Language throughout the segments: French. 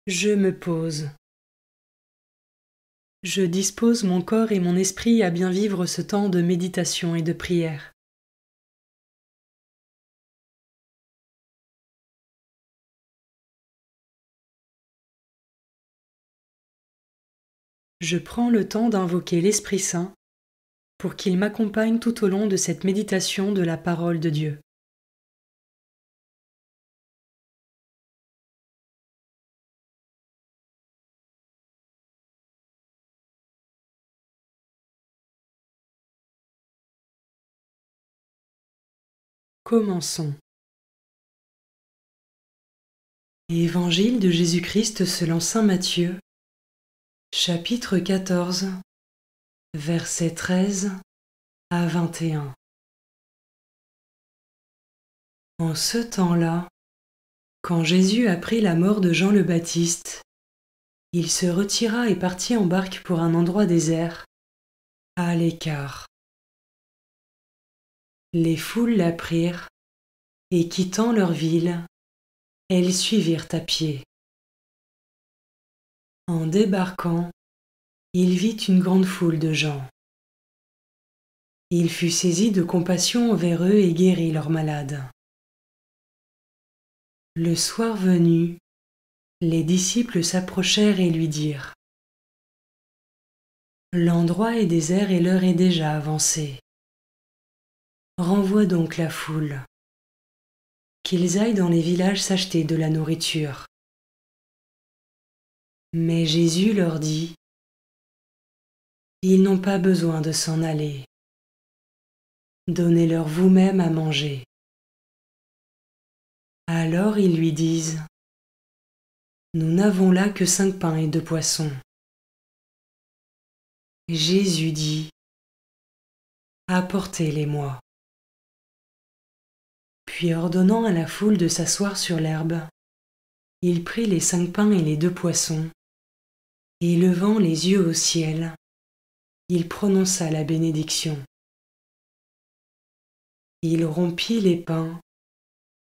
Je me pose. Je dispose mon corps et mon esprit à bien vivre ce temps de méditation et de prière. Je prends le temps d'invoquer l'Esprit Saint pour qu'il m'accompagne tout au long de cette méditation de la parole de Dieu. Commençons. Évangile de Jésus-Christ selon saint Matthieu, chapitre 14, versets 13 à 21. En ce temps-là, quand Jésus apprit la mort de Jean le Baptiste, il se retira et partit en barque pour un endroit désert, à l'écart. Les foules l'apprirent, et quittant leur ville, elles suivirent à pied. En débarquant, il vit une grande foule de gens. Il fut saisi de compassion envers eux et guérit leurs malades. Le soir venu, les disciples s'approchèrent et lui dirent : « L'endroit est désert et l'heure est déjà avancée. Renvoie donc la foule, qu'ils aillent dans les villages s'acheter de la nourriture. » Mais Jésus leur dit : « Ils n'ont pas besoin de s'en aller. Donnez-leur vous-même à manger. » Alors ils lui disent : « Nous n'avons là que 5 pains et 2 poissons. » Jésus dit : « Apportez-les-moi. » Puis ordonnant à la foule de s'asseoir sur l'herbe, il prit les 5 pains et les 2 poissons, et levant les yeux au ciel, il prononça la bénédiction. Il rompit les pains,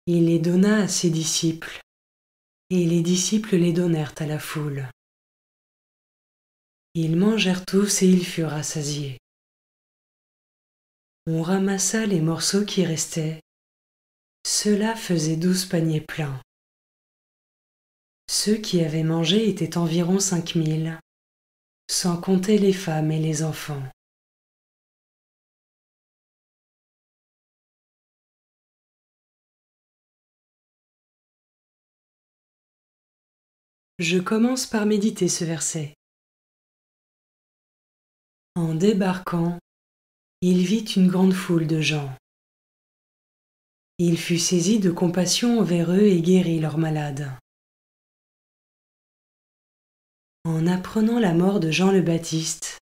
il les donna à ses disciples, et les disciples les donnèrent à la foule. Ils mangèrent tous et ils furent rassasiés. On ramassa les morceaux qui restaient. Cela faisait 12 paniers pleins. Ceux qui avaient mangé étaient environ 5000, sans compter les femmes et les enfants. Je commence par méditer ce verset. En débarquant, il vit une grande foule de gens. Il fut saisi de compassion envers eux et guérit leurs malades. En apprenant la mort de Jean le Baptiste,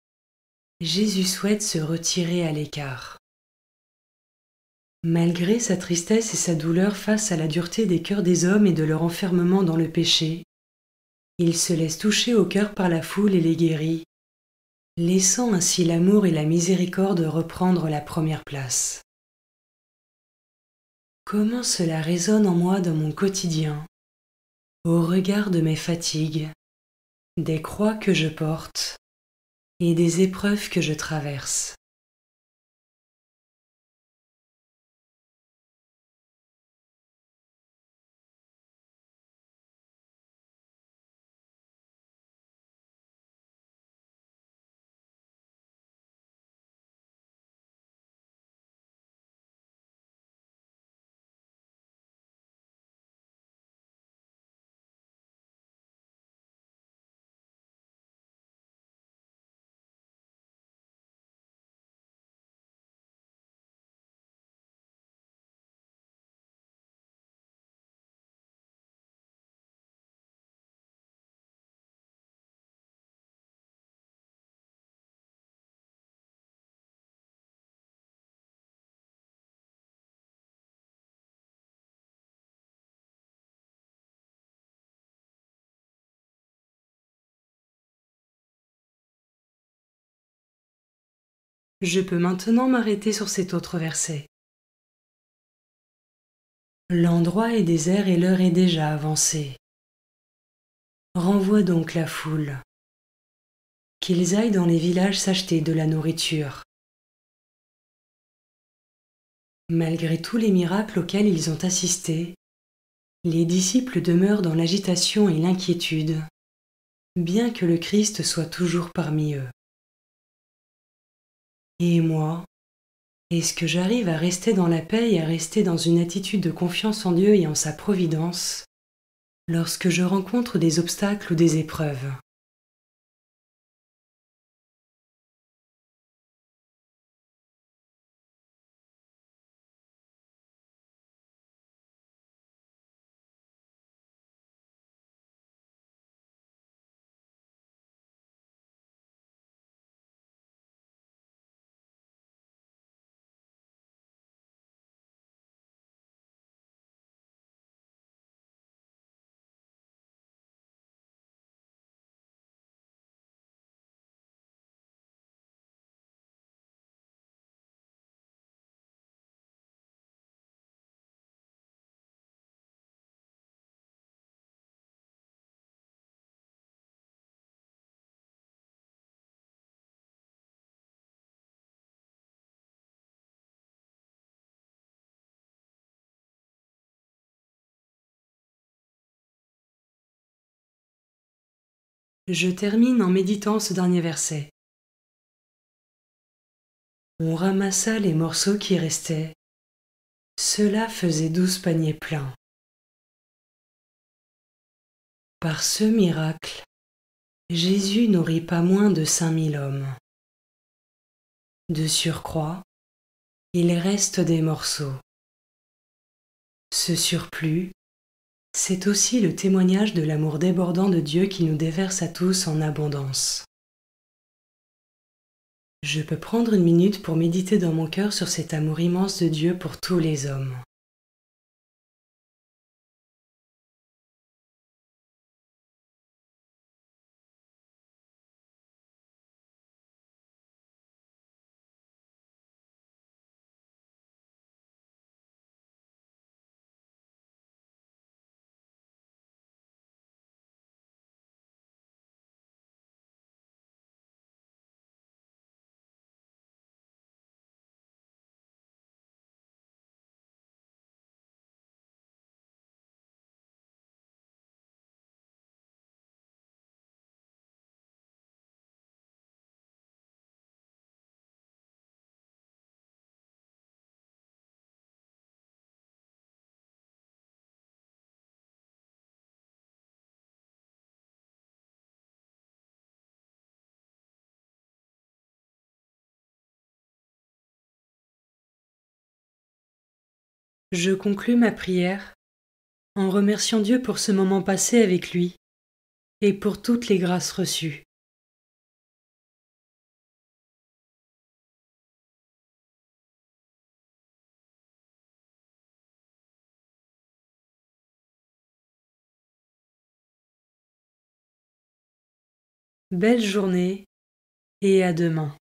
Jésus souhaite se retirer à l'écart. Malgré sa tristesse et sa douleur face à la dureté des cœurs des hommes et de leur enfermement dans le péché, il se laisse toucher au cœur par la foule et les guérit, laissant ainsi l'amour et la miséricorde reprendre la première place. Comment cela résonne en moi dans mon quotidien, au regard de mes fatigues, des croix que je porte et des épreuves que je traverse. Je peux maintenant m'arrêter sur cet autre verset. L'endroit est désert et l'heure est déjà avancée. Renvoie donc la foule, qu'ils aillent dans les villages s'acheter de la nourriture. Malgré tous les miracles auxquels ils ont assisté, les disciples demeurent dans l'agitation et l'inquiétude, bien que le Christ soit toujours parmi eux. Et moi, est-ce que j'arrive à rester dans la paix et à rester dans une attitude de confiance en Dieu et en sa providence lorsque je rencontre des obstacles ou des épreuves? Je termine en méditant ce dernier verset. On ramassa les morceaux qui restaient. Cela faisait 12 paniers pleins. Par ce miracle, Jésus nourrit pas moins de 5 000 hommes. De surcroît, il reste des morceaux. Ce surplus, c'est aussi le témoignage de l'amour débordant de Dieu qui nous déverse à tous en abondance. Je peux prendre une minute pour méditer dans mon cœur sur cet amour immense de Dieu pour tous les hommes. Je conclus ma prière en remerciant Dieu pour ce moment passé avec lui et pour toutes les grâces reçues. Belle journée et à demain.